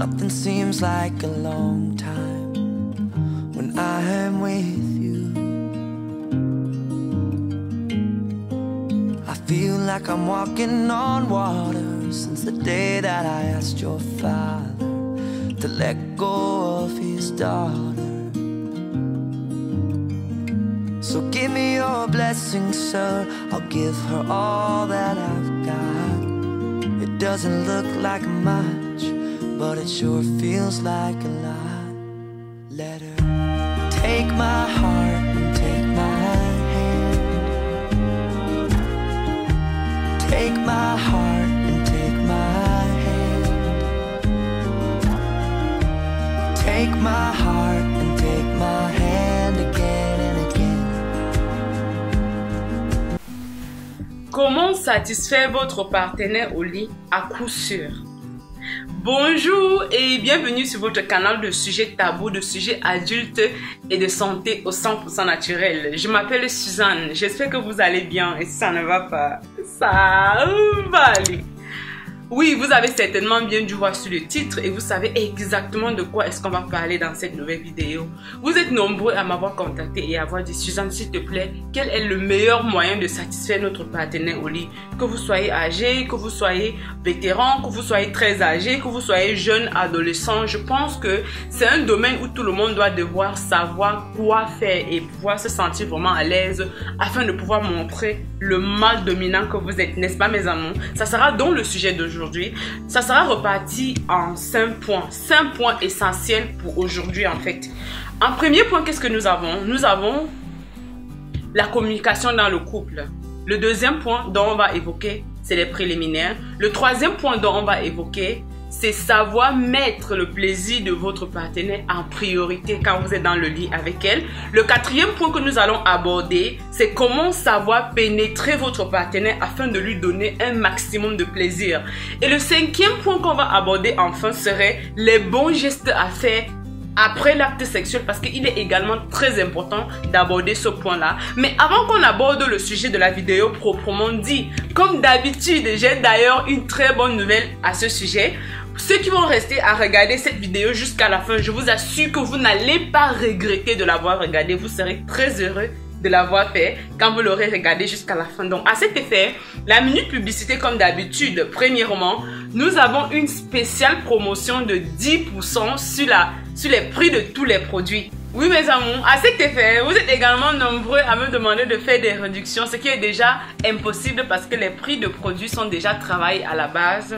Nothing seems like a long time when I am with you. I feel like I'm walking on water since the day that I asked your father to let go of his daughter. So give me your blessing, sir. I'll give her all that I've got. It doesn't look like much, but it sure feels like a lot. Let her take my heart and take my hand. Take my heart and take my hand. Take my heart and take my hand again and again. Comment satisfaire votre partenaire au lit à coup sûr? Bonjour et bienvenue sur votre canal de sujets tabous, de sujets adultes et de santé au 100% naturel. Je m'appelle Suzanne, j'espère que vous allez bien et si ça ne va pas, ça va aller. Oui, vous avez certainement bien dû voir sur le titre et vous savez exactement de quoi est-ce qu'on va parler dans cette nouvelle vidéo. Vous êtes nombreux à m'avoir contacté et à avoir dit: Suzanne, s'il te plaît, quel est le meilleur moyen de satisfaire notre partenaire au lit? Que vous soyez âgé, que vous soyez vétéran, que vous soyez très âgé, que vous soyez jeune, adolescent. Je pense que c'est un domaine où tout le monde doit devoir savoir quoi faire et pouvoir se sentir vraiment à l'aise afin de pouvoir montrer le mâle dominant que vous êtes, n'est-ce pas mes amours? Ça sera donc le sujet d'aujourd'hui. Ça sera reparti en 5 points. 5 points essentiels pour aujourd'hui en fait. En premier point, qu'est-ce que nous avons? Nous avons la communication dans le couple. Le deuxième point dont on va évoquer, c'est les préliminaires. Le troisième point dont on va évoquer, c'est savoir mettre le plaisir de votre partenaire en priorité quand vous êtes dans le lit avec elle. Le quatrième point que nous allons aborder, c'est comment savoir pénétrer votre partenaire afin de lui donner un maximum de plaisir. Et le cinquième point qu'on va aborder enfin serait les bons gestes à faire après l'acte sexuel, parce qu'il est également très important d'aborder ce point-là. Mais avant qu'on aborde le sujet de la vidéo proprement dit, comme d'habitude, j'ai d'ailleurs une très bonne nouvelle à ce sujet. Ceux qui vont rester à regarder cette vidéo jusqu'à la fin, je vous assure que vous n'allez pas regretter de l'avoir regardée. Vous serez très heureux de l'avoir fait quand vous l'aurez regardé jusqu'à la fin. Donc à cet effet, la minute publicité comme d'habitude. Premièrement, nous avons une spéciale promotion de 10% sur les prix de tous les produits. Oui mes amours, à cet effet, vous êtes également nombreux à me demander de faire des réductions, ce qui est déjà impossible parce que les prix de produits sont déjà travaillés à la base.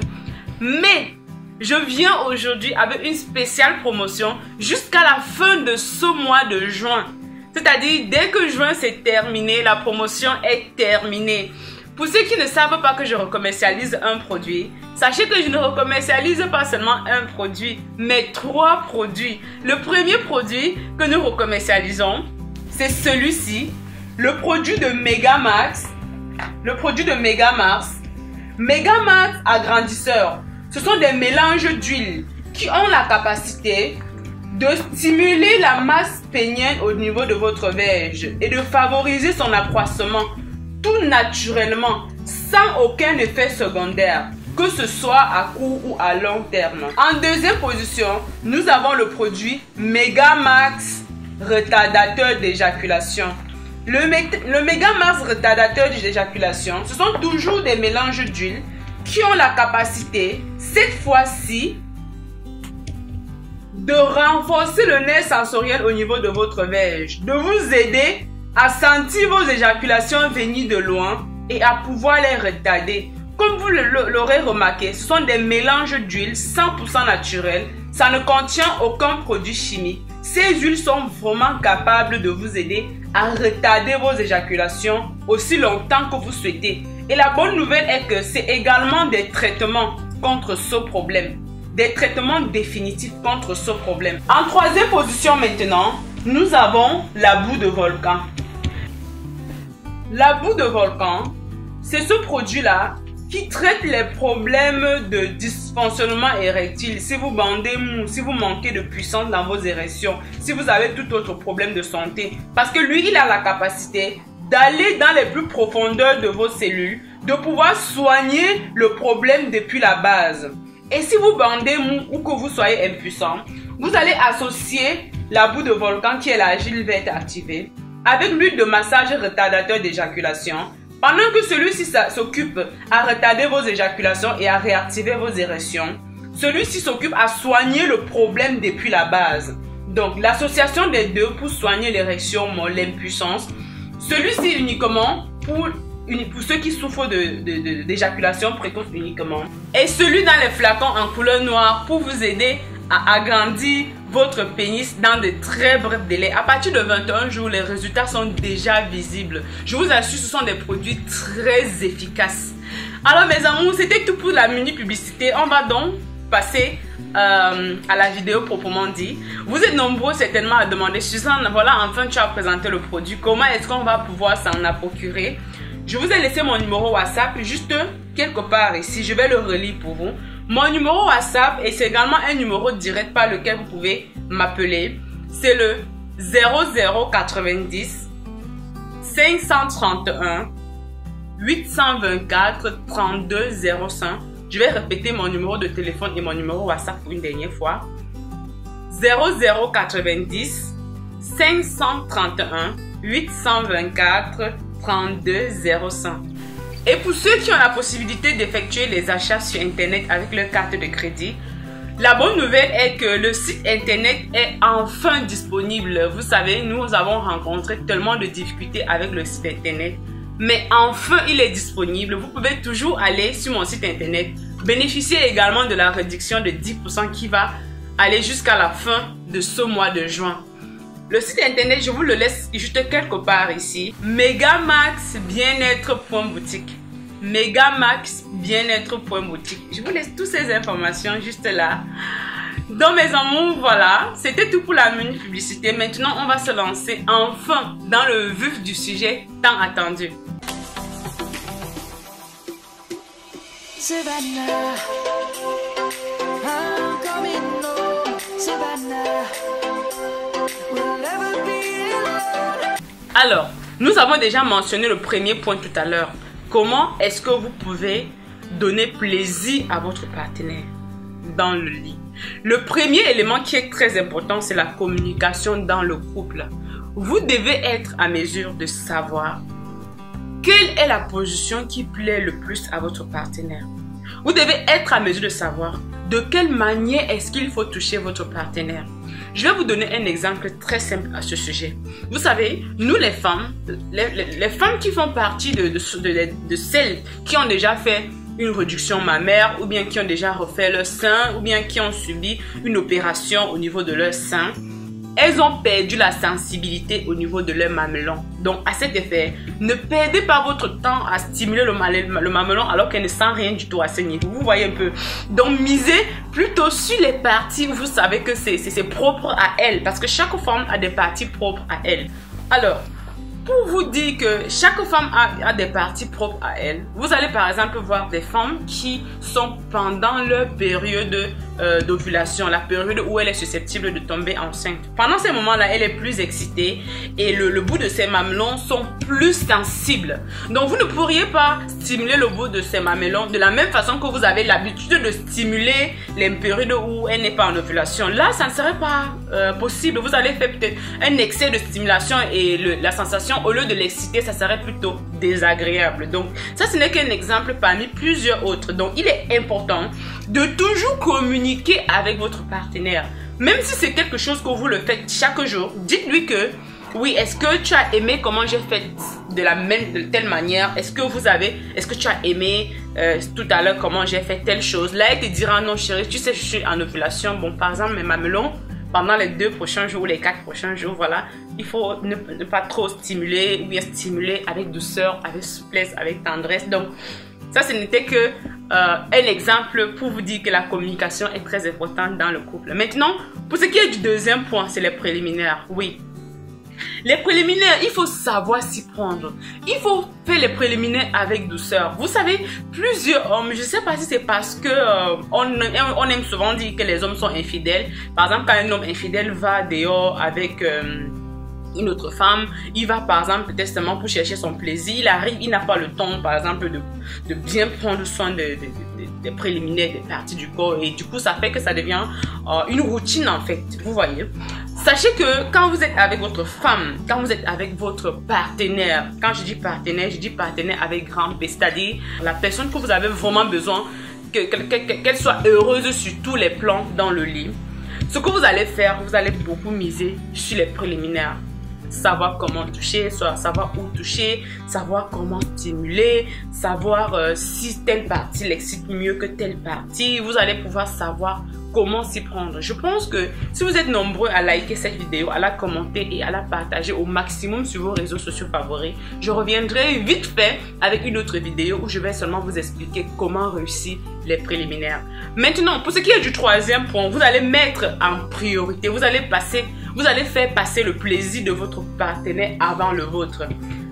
Mais je viens aujourd'hui avec une spéciale promotion jusqu'à la fin de ce mois de juin. C'est-à-dire, dès que juin s'est terminé, la promotion est terminée. Pour ceux qui ne savent pas que je recommercialise un produit, sachez que je ne recommercialise pas seulement un produit, mais 3 produits. Le premier produit que nous recommercialisons, c'est celui-ci, le produit de Megamax. Le produit de Megamax. Megamax agrandisseur. Ce sont des mélanges d'huile qui ont la capacité de stimuler la masse pénienne au niveau de votre verge et de favoriser son accroissement tout naturellement, sans aucun effet secondaire, que ce soit à court ou à long terme. En deuxième position, nous avons le produit Megamax retardateur d'éjaculation. Le Megamax retardateur d'éjaculation, ce sont toujours des mélanges d'huile qui ont la capacité, cette fois-ci, de renforcer le nerf sensoriel au niveau de votre verge, de vous aider à sentir vos éjaculations venir de loin et à pouvoir les retarder. Comme vous l'aurez remarqué, ce sont des mélanges d'huile 100% naturels. Ça ne contient aucun produit chimique. Ces huiles sont vraiment capables de vous aider à retarder vos éjaculations aussi longtemps que vous souhaitez. Et la bonne nouvelle est que c'est également des traitements contre ce problème. Des traitements définitifs contre ce problème. En troisième position maintenant, nous avons la boue de volcan. La boue de volcan, c'est ce produit-là qui traite les problèmes de dysfonctionnement érectile. Si vous bandez mou, si vous manquez de puissance dans vos érections, si vous avez tout autre problème de santé. Parce que lui, il a la capacité d'aller dans les plus profondeurs de vos cellules, de pouvoir soigner le problème depuis la base. Et si vous bandez mou ou que vous soyez impuissant, vous allez associer la boue de volcan qui est l'argile verte activée avec l'huile de massage retardateur d'éjaculation pendant que celui-ci s'occupe à retarder vos éjaculations et à réactiver vos érections. Celui-ci s'occupe à soigner le problème depuis la base. Donc l'association des deux pour soigner l'érection, l'impuissance. Celui-ci uniquement pour ceux qui souffrent d'éjaculation précoce uniquement. Et celui dans les flacons en couleur noire pour vous aider à agrandir votre pénis dans de très brefs délais. À partir de 21 jours, les résultats sont déjà visibles. Je vous assure, ce sont des produits très efficaces. Alors mes amours, c'était tout pour la mini publicité. On va donc passer à la vidéo proprement dit. Vous êtes nombreux certainement à demander: Suzanne, voilà, enfin tu as présenté le produit. Comment est-ce qu'on va pouvoir s'en procurer? Je vous ai laissé mon numéro WhatsApp juste quelque part ici. Je vais le relire pour vous. Mon numéro WhatsApp, et c'est également un numéro direct par lequel vous pouvez m'appeler. C'est le 0090 531 824 32 05. Je vais répéter mon numéro de téléphone et mon numéro WhatsApp pour une dernière fois. 0090 531 824 32 05. Et pour ceux qui ont la possibilité d'effectuer les achats sur Internet avec leur carte de crédit, la bonne nouvelle est que le site Internet est enfin disponible. Vous savez, nous avons rencontré tellement de difficultés avec le site Internet. Mais enfin, il est disponible. Vous pouvez toujours aller sur mon site Internet. Bénéficier également de la réduction de 10% qui va aller jusqu'à la fin de ce mois de juin. Le site Internet, je vous le laisse juste quelque part ici. Megamax Bien-être.boutique. Megamax Bien-être.boutique. Je vous laisse toutes ces informations juste là. Donc mes amours, voilà, c'était tout pour la mini publicité. Maintenant, on va se lancer enfin dans le vif du sujet tant attendu. Savannah, I'm coming home. Savannah, we'll never be alone. Alors, nous avons déjà mentionné le premier point tout à l'heure. Comment est-ce que vous pouvez donner plaisir à votre partenaire dans le lit? Le premier élément qui est très important, c'est la communication dans le couple. Vous devez être à mesure de savoir quelle est la position qui plaît le plus à votre partenaire. Vous devez être à mesure de savoir de quelle manière est-ce qu'il faut toucher votre partenaire. Je vais vous donner un exemple très simple à ce sujet. Vous savez, nous les femmes, les femmes qui font partie de celles qui ont déjà fait une réduction mammaire ou bien qui ont déjà refait leur sein ou bien qui ont subi une opération au niveau de leur sein, elles ont perdu la sensibilité au niveau de leur mamelon. Donc, à cet effet, ne perdez pas votre temps à stimuler le mamelon alors qu'elle ne sent rien du tout à ce niveau. Vous voyez un peu. Donc, misez plutôt sur les parties où vous savez que c'est propre à elle. Parce que chaque femme a des parties propres à elle. Alors, pour vous dire que chaque femme a des parties propres à elle, vous allez par exemple voir des femmes qui sont pendant leur période d'ovulation, la période où elle est susceptible de tomber enceinte. Pendant ces moments-là, elle est plus excitée et le bout de ses mamelons sont plus sensibles. Donc, vous ne pourriez pas stimuler le bout de ses mamelons de la même façon que vous avez l'habitude de stimuler les périodes où elle n'est pas en ovulation. Là, ça ne serait pas possible. Vous allez faire peut-être un excès de stimulation et la sensation, au lieu de l'exciter, ça serait plutôt désagréable. Donc, ça, ce n'est qu'un exemple parmi plusieurs autres. Donc, il est important de toujours communiquer avec votre partenaire. Même si c'est quelque chose que vous le faites chaque jour, dites-lui que oui, est-ce que tu as aimé comment j'ai fait de telle manière? Est-ce que tu as aimé tout à l'heure comment j'ai fait telle chose? Là, elle te dira non chérie, tu sais, je suis en ovulation. Bon, par exemple, mes mamelons, pendant les 2 prochains jours ou les 4 prochains jours, voilà, il faut ne pas trop stimuler ou bien stimuler avec douceur, avec souplesse, avec tendresse. Donc, ça, ce n'était que un exemple pour vous dire que la communication est très importante dans le couple. Maintenant, pour ce qui est du deuxième point, c'est les préliminaires. Oui. Les préliminaires, il faut savoir s'y prendre. Il faut faire les préliminaires avec douceur. Vous savez, plusieurs hommes, je ne sais pas si c'est parce que on aime souvent dire que les hommes sont infidèles. Par exemple, quand un homme infidèle va dehors avec une autre femme, il va par exemple peut-être seulement pour chercher son plaisir, il arrive, il n'a pas le temps par exemple de bien prendre soin des préliminaires, des parties du corps, et du coup ça fait que ça devient une routine en fait, vous voyez. Sachez que quand vous êtes avec votre femme, quand vous êtes avec votre partenaire, quand je dis partenaire avec grand P, c'est-à-dire la personne que vous avez vraiment besoin qu'elle soit heureuse sur tous les plans dans le lit, ce que vous allez faire, vous allez beaucoup miser sur les préliminaires. Savoir comment toucher, savoir où toucher, savoir comment stimuler, savoir si telle partie l'excite mieux que telle partie. Vous allez pouvoir savoir comment s'y prendre. Je pense que si vous êtes nombreux à liker cette vidéo, à la commenter et à la partager au maximum sur vos réseaux sociaux favoris, je reviendrai vite fait avec une autre vidéo où je vais seulement vous expliquer comment réussir les préliminaires. Maintenant, pour ce qui est du troisième point, vous allez mettre en priorité, vous allez faire passer le plaisir de votre partenaire avant le vôtre.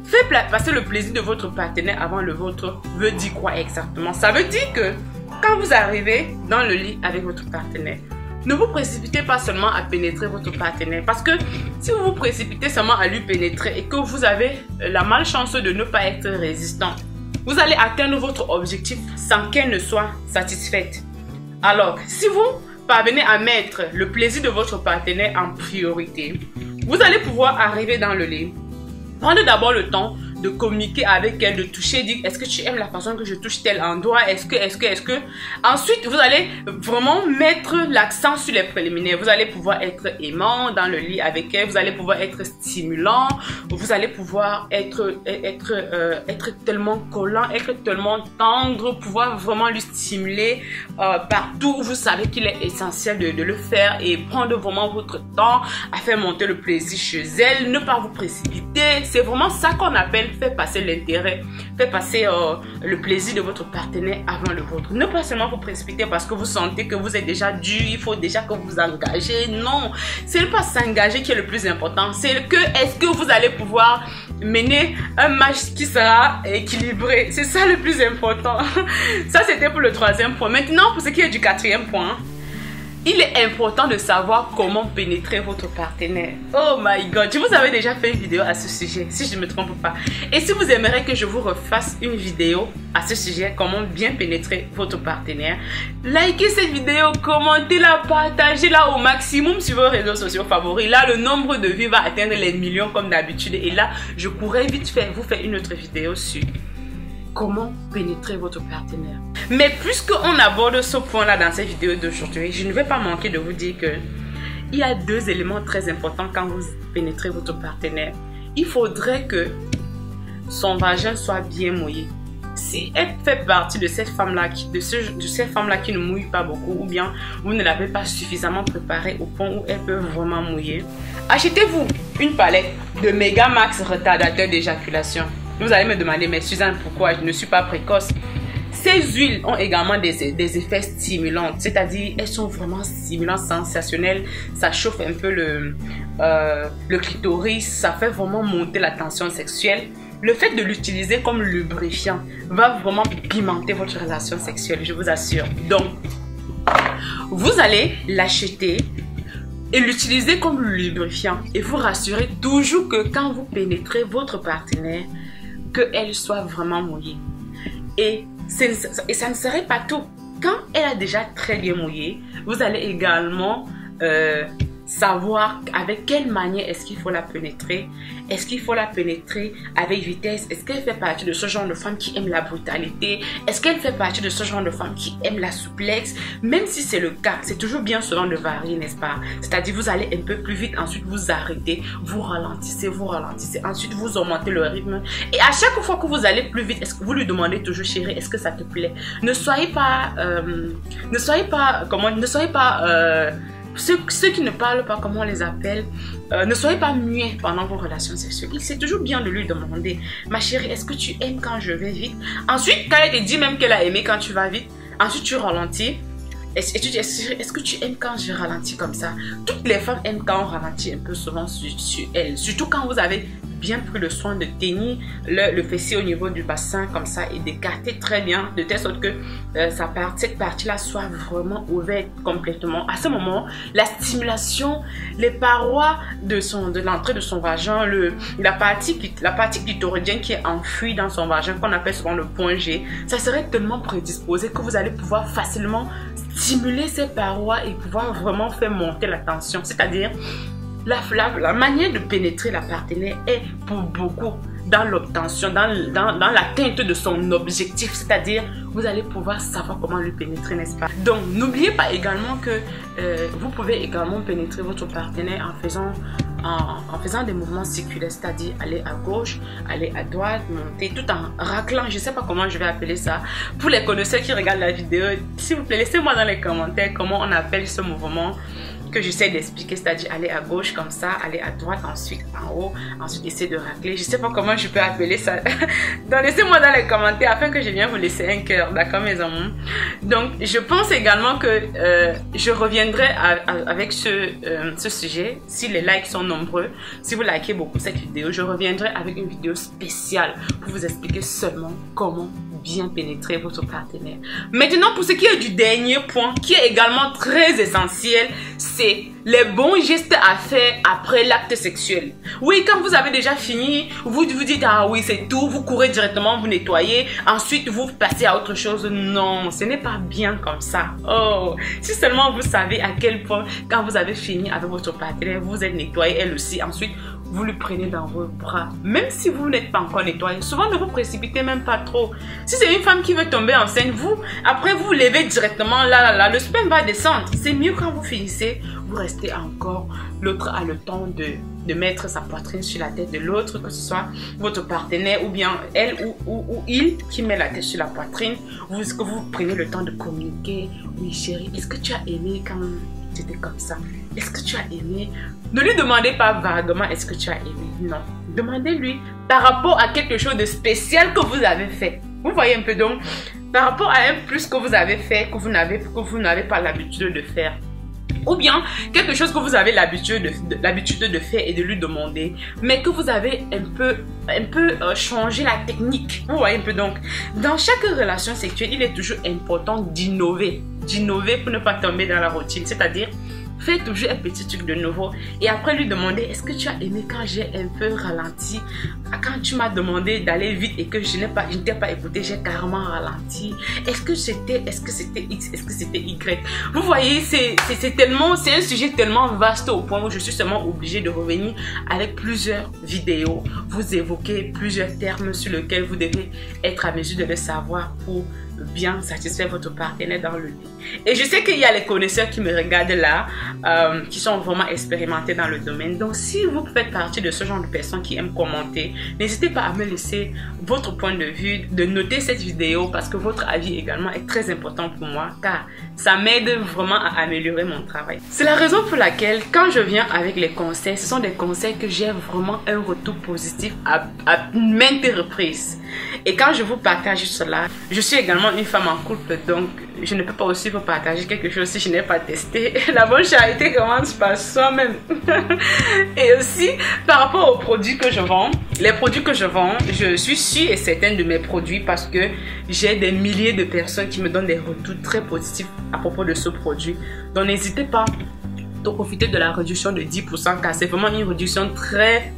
Faire passer le plaisir de votre partenaire avant le vôtre veut dire quoi exactement? Ça veut dire que quand vous arrivez dans le lit avec votre partenaire, ne vous précipitez pas seulement à pénétrer votre partenaire. Parce que si vous vous précipitez seulement à lui pénétrer et que vous avez la malchance de ne pas être résistant, vous allez atteindre votre objectif sans qu'elle ne soit satisfaite. Alors, si vous parvenez à mettre le plaisir de votre partenaire en priorité, vous allez pouvoir arriver dans le lit, prendre d'abord le temps de communiquer avec elle, de toucher, dire est-ce que tu aimes la façon que je touche tel endroit, est-ce que. Ensuite, vous allez vraiment mettre l'accent sur les préliminaires. Vous allez pouvoir être aimant dans le lit avec elle, vous allez pouvoir être stimulant, vous allez pouvoir être tellement collant, être tellement tendre, pouvoir vraiment lui stimuler partout où vous savez qu'il est essentiel de le faire et prendre vraiment votre temps à faire monter le plaisir chez elle, ne pas vous précipiter. C'est vraiment ça qu'on appelle faire passer l'intérêt, faire passer le plaisir de votre partenaire avant le vôtre. Ne pas seulement vous précipiter parce que vous sentez que vous êtes déjà dur, il faut déjà que vous vous engagez. Non, c'est pas s'engager qui est le plus important, c'est que est-ce que vous allez pouvoir mener un match qui sera équilibré. C'est ça le plus important. Ça c'était pour le troisième point. Maintenant pour ce qui est du quatrième point, il est important de savoir comment pénétrer votre partenaire. Oh my god, je vous avais déjà fait une vidéo à ce sujet, si je ne me trompe pas. Et si vous aimeriez que je vous refasse une vidéo à ce sujet, comment bien pénétrer votre partenaire, likez cette vidéo, commentez-la, partagez-la au maximum sur vos réseaux sociaux favoris. Là, le nombre de vues va atteindre les millions comme d'habitude. Et là, je pourrais vite faire, vous faire une autre vidéo sur comment pénétrer votre partenaire. Mais puisqu'on aborde ce point-là dans cette vidéo d'aujourd'hui, je ne vais pas manquer de vous dire que il y a deux éléments très importants quand vous pénétrez votre partenaire. Il faudrait que son vagin soit bien mouillé. Si elle fait partie de cette femme-là qui ne mouille pas beaucoup, ou bien vous ne l'avez pas suffisamment préparée au point où elle peut vraiment mouiller, achetez-vous une palette de Mega Max retardateur d'éjaculation. Vous allez me demander, mais Suzanne, pourquoi je ne suis pas précoce? Ces huiles ont également des effets stimulants, c'est-à-dire elles sont vraiment stimulantes, sensationnelles. Ça chauffe un peu le clitoris, ça fait vraiment monter la tension sexuelle. Le fait de l'utiliser comme lubrifiant va vraiment pimenter votre relation sexuelle, je vous assure. Donc, vous allez l'acheter et l'utiliser comme lubrifiant et vous rassurez toujours que quand vous pénétrez votre partenaire, qu'elle soit vraiment mouillée. Et ça ne serait pas tout. Quand elle a déjà très bien mouillé, vous allez également savoir avec quelle manière est-ce qu'il faut la pénétrer. Est-ce qu'il faut la pénétrer avec vitesse? Est-ce qu'elle fait partie de ce genre de femme qui aime la brutalité? Est-ce qu'elle fait partie de ce genre de femme qui aime la souplesse? Même si c'est le cas, c'est toujours bien souvent de varier, n'est-ce pas? C'est-à-dire vous allez un peu plus vite, ensuite vous arrêtez, vous ralentissez, ensuite vous augmentez le rythme. Et à chaque fois que vous allez plus vite, est-ce que vous lui demandez toujours, chérie, est-ce que ça te plaît? Ne soyez pas ceux qui ne parlent pas, comment on les appelle, ne soyez pas muets pendant vos relations sexuelles. C'est toujours bien de lui demander, ma chérie, est-ce que tu aimes quand je vais vite? Ensuite, quand elle te dit même qu'elle a aimé quand tu vas vite, ensuite tu ralentis. Est-ce que tu aimes quand je ralentis comme ça? Toutes les femmes aiment quand on ralentit un peu souvent sur elles. Surtout quand vous avez bien pris le soin de tenir le fessier au niveau du bassin comme ça et d'écarter très bien de telle sorte que cette partie-là soit vraiment ouverte complètement. À ce moment, la stimulation, les parois de l'entrée de son vagin, la partie clitoridienne qui est enfouie dans son vagin, qu'on appelle souvent le point G, ça serait tellement prédisposé que vous allez pouvoir facilement stimuler ces parois et pouvoir vraiment faire monter la tension. C'est-à-dire, la manière de pénétrer la partenaire est pour beaucoup dans l'obtention, dans l'atteinte de son objectif. C'est-à-dire, vous allez pouvoir savoir comment le pénétrer, n'est-ce pas? Donc, n'oubliez pas également que vous pouvez également pénétrer votre partenaire en faisant des mouvements circulaires, c'est-à-dire aller à gauche, aller à droite, monter, tout en raclant. Je ne sais pas comment je vais appeler ça. Pour les connaisseurs qui regardent la vidéo, s'il vous plaît, laissez-moi dans les commentaires comment on appelle ce mouvement que j'essaie d'expliquer, c'est-à-dire aller à gauche comme ça, aller à droite, ensuite en haut, ensuite essayer de racler. Je ne sais pas comment je peux appeler ça. Donc laissez-moi dans les commentaires afin que je vienne vous laisser un cœur, d'accord mes amours. Donc je pense également que je reviendrai avec ce sujet, si les likes sont nombreux, si vous likez beaucoup cette vidéo, je reviendrai avec une vidéo spéciale pour vous expliquer seulement comment bien pénétrer votre partenaire. Maintenant, pour ce qui est du dernier point, qui est également très essentiel, c'est les bons gestes à faire après l'acte sexuel. Oui, quand vous avez déjà fini, vous vous dites, ah oui, c'est tout, vous courez directement, vous nettoyez, ensuite vous passez à autre chose. Non, ce n'est pas bien comme ça. Oh, si seulement vous savez à quel point, quand vous avez fini avec votre partenaire, vous êtes nettoyé, elle aussi, ensuite, vous le prenez dans vos bras. Même si vous n'êtes pas encore nettoyé, souvent ne vous précipitez même pas trop. Si c'est une femme qui veut tomber enceinte, après vous levez directement, le sperme va descendre. C'est mieux quand vous finissez, vous restez encore. L'autre a le temps de mettre sa poitrine sur la tête de l'autre, que ce soit votre partenaire ou bien elle ou il qui met la tête sur la poitrine. Vous prenez le temps de communiquer. Oui chérie, est-ce que tu as aimé quand c'était comme ça? Est-ce que tu as aimé? Ne lui demandez pas vaguement est-ce que tu as aimé. Non. Demandez-lui par rapport à quelque chose de spécial que vous avez fait. Vous voyez un peu donc, par rapport à un plus que vous avez fait, que vous n'avez pas l'habitude de faire. Ou bien quelque chose que vous avez l'habitude de faire et de lui demander, mais que vous avez un peu changé la technique. Vous voyez un peu donc, dans chaque relation sexuelle, il est toujours important d'innover pour ne pas tomber dans la routine. C'est-à-dire, faites toujours un petit truc de nouveau et après lui demander est-ce que tu as aimé quand j'ai un peu ralenti, quand tu m'as demandé d'aller vite et que je ne t'ai pas écouté, j'ai carrément ralenti. Est-ce que c'était X, est-ce que c'était Y? Vous voyez, c'est un sujet tellement vaste au point où je suis seulement obligée de revenir avec plusieurs vidéos, vous évoquer plusieurs termes sur lesquels vous devez être à mesure de le savoir pour bien satisfaire votre partenaire dans le lit. Et je sais qu'il y a les connaisseurs qui me regardent là, qui sont vraiment expérimentés dans le domaine. Donc si vous faites partie de ce genre de personnes qui aiment commenter, n'hésitez pas à me laisser votre point de vue, de noter cette vidéo parce que votre avis également est très important pour moi car ça m'aide vraiment à améliorer mon travail. C'est la raison pour laquelle quand je viens avec les conseils, ce sont des conseils que j'ai vraiment un retour positif à maintes reprises. Et quand je vous partage cela, je suis également une femme en couple, donc je ne peux pas aussi vous partager quelque chose si je n'ai pas testé. La bonne charité commence par soi-même. Et aussi, par rapport aux produits que je vends, les produits que je vends, je suis sûre et certaine de mes produits parce que j'ai des milliers de personnes qui me donnent des retours très positifs à propos de ce produit. Donc n'hésitez pas de profiter de la réduction de 10% car c'est vraiment une réduction très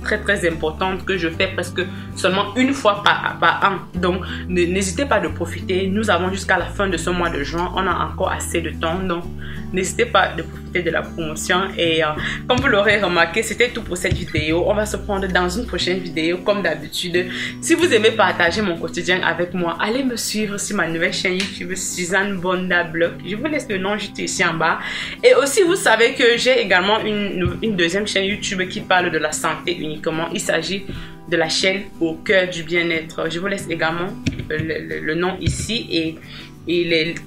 importante que je fais presque seulement une fois par an. Donc n'hésitez pas de profiter. Nous avons jusqu'à la fin de ce mois de juin, on a encore assez de temps, donc n'hésitez pas de profiter de la promotion. Et comme vous l'aurez remarqué, c'était tout pour cette vidéo. On va se prendre dans une prochaine vidéo comme d'habitude. Si vous aimez partager mon quotidien avec moi, allez me suivre sur ma nouvelle chaîne YouTube Suzanne Bonda Blog. Je vous laisse le nom juste ici en bas. Et aussi vous savez que j'ai également une deuxième chaîne YouTube qui parle de la santé uniquement. Il s'agit de la chaîne Au cœur du bien-être. Je vous laisse également le nom ici et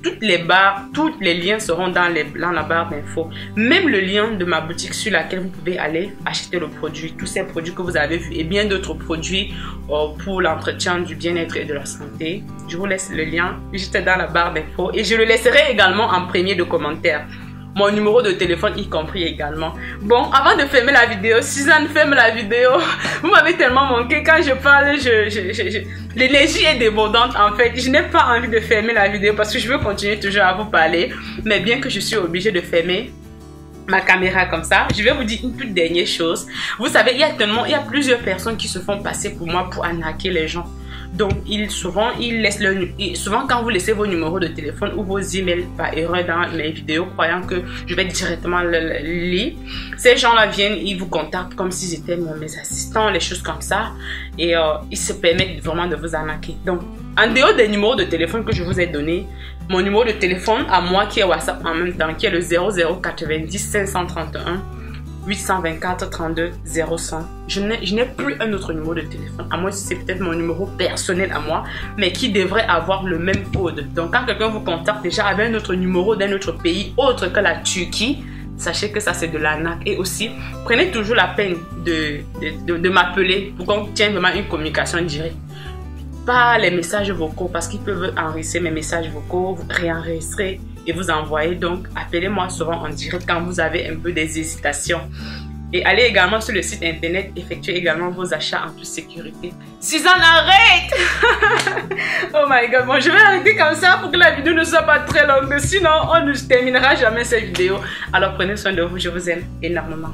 toutes les liens seront dans la barre d'infos. Même le lien de ma boutique sur laquelle vous pouvez aller acheter le produit, tous ces produits que vous avez vus et bien d'autres produits pour l'entretien du bien-être et de la santé. Je vous laisse le lien juste dans la barre d'infos et je le laisserai également en premier de commentaires. mon numéro de téléphone y compris également. Bon, avant de fermer la vidéo, Suzanne ferme la vidéo. Vous m'avez tellement manqué quand je parle, l'énergie est débordante en fait. Je n'ai pas envie de fermer la vidéo parce que je veux continuer toujours à vous parler. Mais bien que je suis obligée de fermer ma caméra comme ça, je vais vous dire une toute dernière chose. Vous savez, il y a plusieurs personnes qui se font passer pour moi pour arnaquer les gens. Donc, souvent quand vous laissez vos numéros de téléphone ou vos emails par erreur dans mes vidéos, croyant que je vais directement le lire, ces gens-là viennent, ils vous contactent comme s'ils étaient mes assistants, les choses comme ça, et ils se permettent vraiment de vous arnaquer. Donc, en dehors des numéros de téléphone que je vous ai donnés, mon numéro de téléphone à moi qui est WhatsApp en même temps, qui est le 0090 531 824 32 0100. Je n'ai plus un autre numéro de téléphone. À moi, c'est peut-être mon numéro personnel à moi, mais qui devrait avoir le même code. Donc, quand quelqu'un vous contacte déjà avec un autre numéro d'un autre pays autre que la Turquie, sachez que ça, c'est de l'arnaque. Et aussi, prenez toujours la peine de m'appeler pour qu'on tienne vraiment une communication directe. Pas les messages vocaux, parce qu'ils peuvent enregistrer mes messages vocaux, vous réenregistrer et vous envoyer. Donc, appelez-moi souvent en direct quand vous avez un peu des hésitations. Et allez également sur le site internet, effectuez également vos achats en toute sécurité. Suzanne, arrête! Oh my god, bon, je vais arrêter comme ça pour que la vidéo ne soit pas très longue. Sinon, on ne terminera jamais cette vidéo. Alors, prenez soin de vous, je vous aime énormément.